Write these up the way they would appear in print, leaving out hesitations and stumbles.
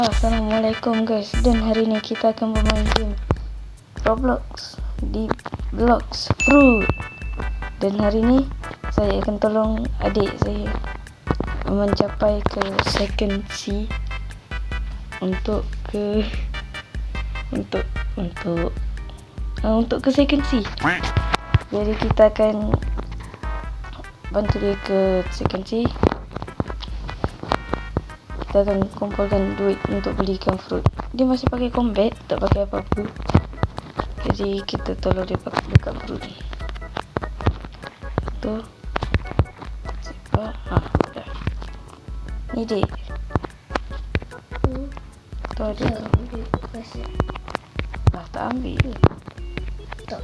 Assalamualaikum guys, dan hari ni kita akan bermain game Roblox di Blox Fruit. Dan hari ni saya akan tolong adik saya mencapai ke second C untuk ke second C. Jadi kita akan bantu dia ke second C. Kita akan kumpulkan duit untuk belikan fruit. Dia masih pakai combat, tak pakai apa-apa. Jadi kita tolong dia pakai dekat fruit ni. Tu. Siapa? Dah. Ni dia. Tu ada. Dah tak ambil. Tak.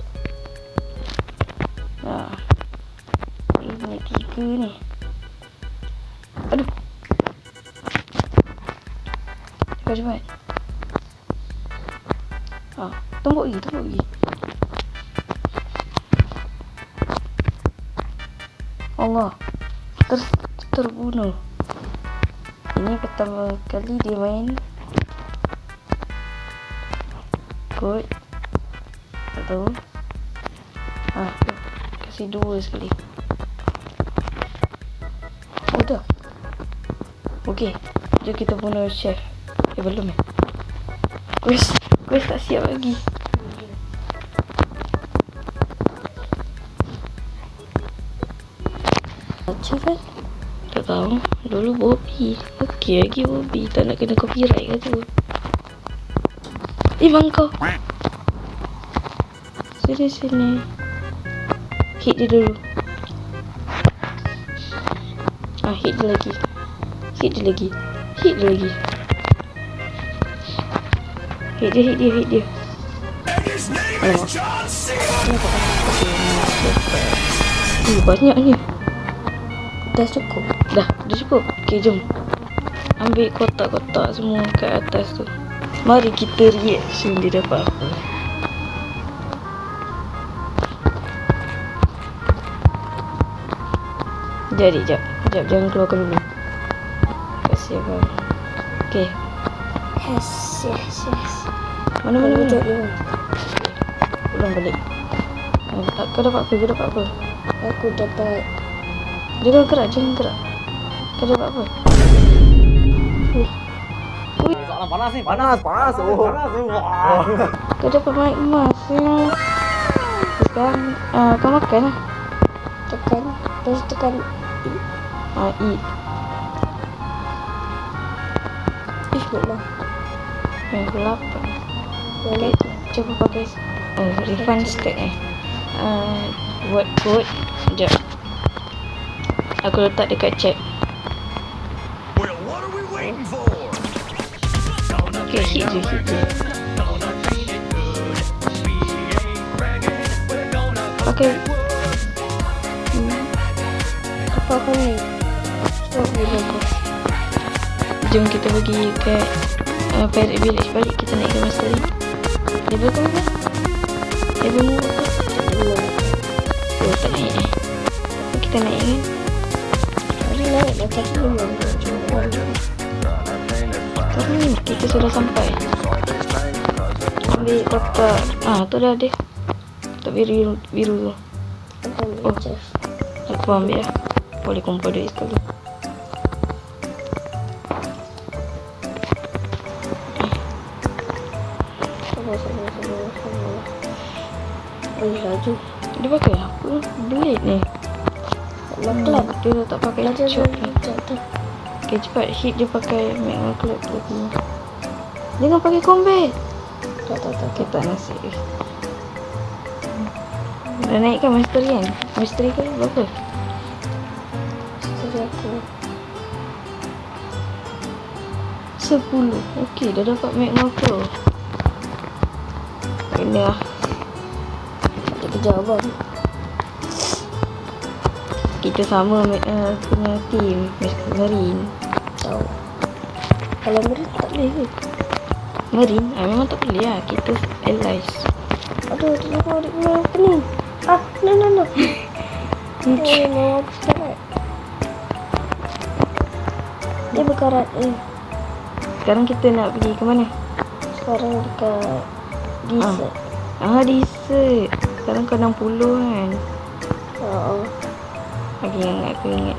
Ini 3 ni. Aduh. Cepat. Tumbuk lagi. Allah. Terbunuh. Ini pertama kali dia main. Kot. Tak tahu. Kasih 2 sekali. Oh dah. Okey. Jom kita bunuh chef. Belum Quest tak siap lagi. Macam kan? Tak tahu. Dulu Bobby. Okey lagi Bobby. Tak nak kena copyright ke tu. Bangkau. Sini. Hit dia dulu. Hit dia lagi. Hit dia. Alamak. Banyak ni. Dah cukup. Okay, jom. Ambil kotak-kotak semua kat atas tu. Mari kita reaction dia dapat apa. Jap, jangan keluarkan dulu. Kasih abang. Okay. Yes. Mana wujud dia? Pulang balik. Kau dapat apa? Aku dapat. Jangan gerak. Kau dapat apa? Soalan panas ni. Panas. Kau dapat mic emas ya. Sekarang kau makan lah. Tekan I. Bismillah. Yang ke-8. Okay, cuba pakai refund stack buat code. Sekejap. Aku letak dekat chat. Okay, hit je. Pakai apa kau ni? Stop dulu kau. Jom kita pergi ke Pirate Village balik. Kita naik ke mastery. Level ke mana? Level mana? Tak naik Kita naik kan? Hari naik dah tak belum. Sekarang ni kita sudah sampai. Ambil kotak. Tu dah ada. Kotak biru tu. Aku ambil lah. Boleh kumpul duit sekali. Laju. Dia pakai apa? Blade ni. Maklap. Dia tak pakai chop ni. Jatuh. Okay, cepat hit dia pakai magma clap lagi. Jangan pakai combat. Tak. Kita nasib. Dah naikkan mastery kan? Mastery kan berapa? Jadi aku 10. Okey, dah dapat magma pro. Ini lah. tak kejar abang. Kita sama punya team Marine. Tahu. Kalau Marine tak boleh ke? Marine? Memang tak boleh lah. Kita allies. Aduh, kenapa adik gua apa ni? No. Dia mau berkarat. Dia berkarat. Sekarang kita nak pergi ke mana? Sekarang dekat dessert. Dessert. Sekarang kau 60 kan? Aku ingat.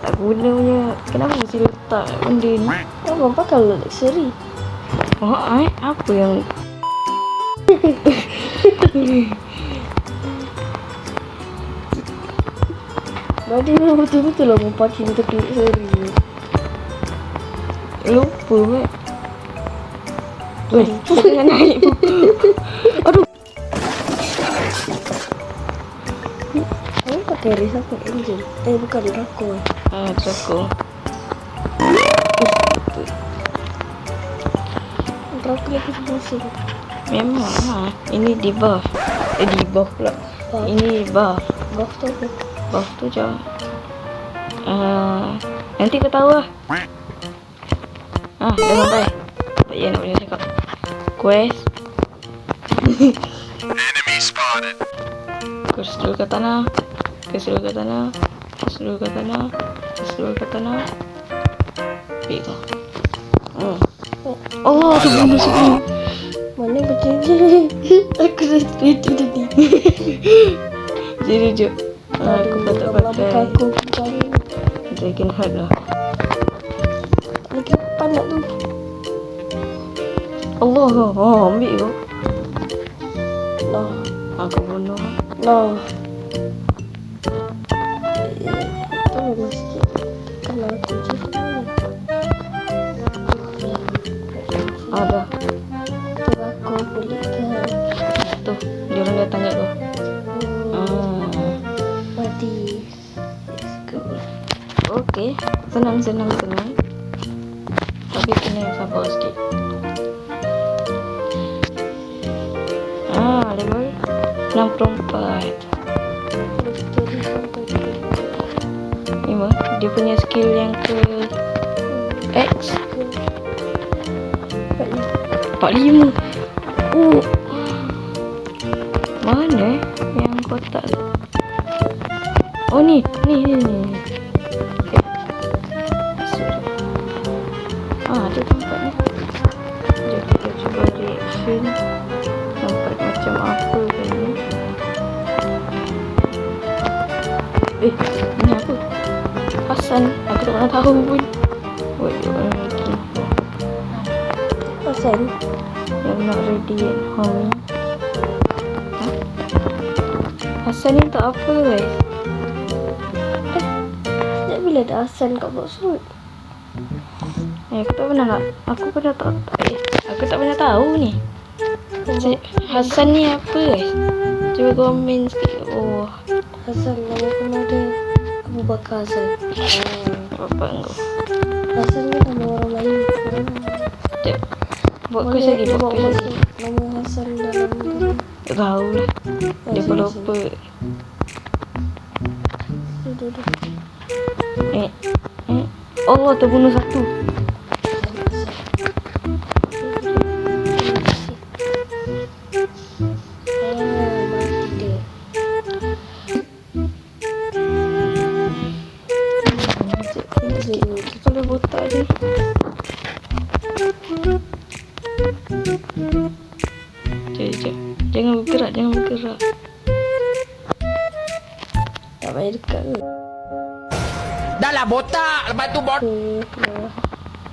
Tak guna punya. Kenapa mesti letak benda ni? Abang pakai luxury. Apa yang Badi memang betul-betul lah mau pakai untuk luxury. lupa buat? Weh, jangan naik. Aduh. Kamu pakai race apa? Engine? Bukan Draco. Draco. Draco lagi pusing. Memang lah. Ini debuff. Debuff pula. Ini buff. Buff tu apa? Buff tu jauh. Nanti kau tahu lah. Dah sampai. Tak payah nak boleh cakap. Quest. Enemy spotted. Keseluruh ke tanah. Keseluruh ke tanah. Keseluruh ke tanah. Keseluruh ke tanah. Baik kau. Allah tu bunuh sini. Mana berjejik? Aku dah ready tadi. Jadi jom. Aku patut pakai Aku pakai Dragon Heart lah. lagi panas tu. Allah kau. Ambil kau. Lah. Aku bunuh. Lah. Tolong sikit. Tekan aku je. Dah. Tu aku boleh ke. Tu. Dia orang dah tanya tu. Mati. Okey. Senang. Tapi kena sabar sikit. Level 64. Dia punya skill yang ke X 45. Mana yang kotak? Ni. Ada tempatnya. Jom kita cuba reaction. Nampak macam apa kan ni? Ni apa? Hasan. Aku tak pernah tahu pun. Orang lagi Hasan. yang not ready at home. Hasan ni tak apa guys. Sejak bila ada Hasan kat box road? Aku tak pernah tahu ni. Hasan ni apa guys? Cuba komen sikit kat bawah. Hasan nama pemuda Abu Bakar Hasan. Bapak kau. Hasan ni nama orang Melayu. Sekejap. Buat quest lagi. Buat quest lagi. Nama Hasan dalam tu. Tak tahu lah. Dia pun lupa. Duduk. Allah terbunuh satu. Mati dia. Kepala botak je. Sekejap. Jangan bergerak. Tak payah dekat ke? Dah lah botak. Lepas tu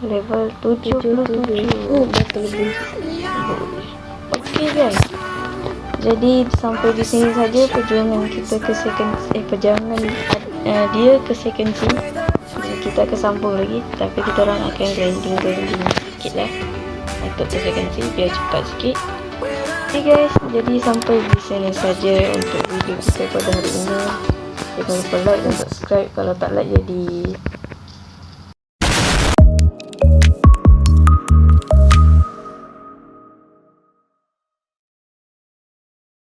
Level 77. Betul lebih. Okey guys. Jadi sampai di sini saja perjuangan kita ke dia ke second scene. Jadi kita akan sambung lagi, tapi kita orang akan grinding sikit lah untuk ke second scene biar cepat sikit. Okay guys, jadi sampai di sini saja untuk video kita pada hari ini. Jangan lupa like dan subscribe. Kalau tak like jadi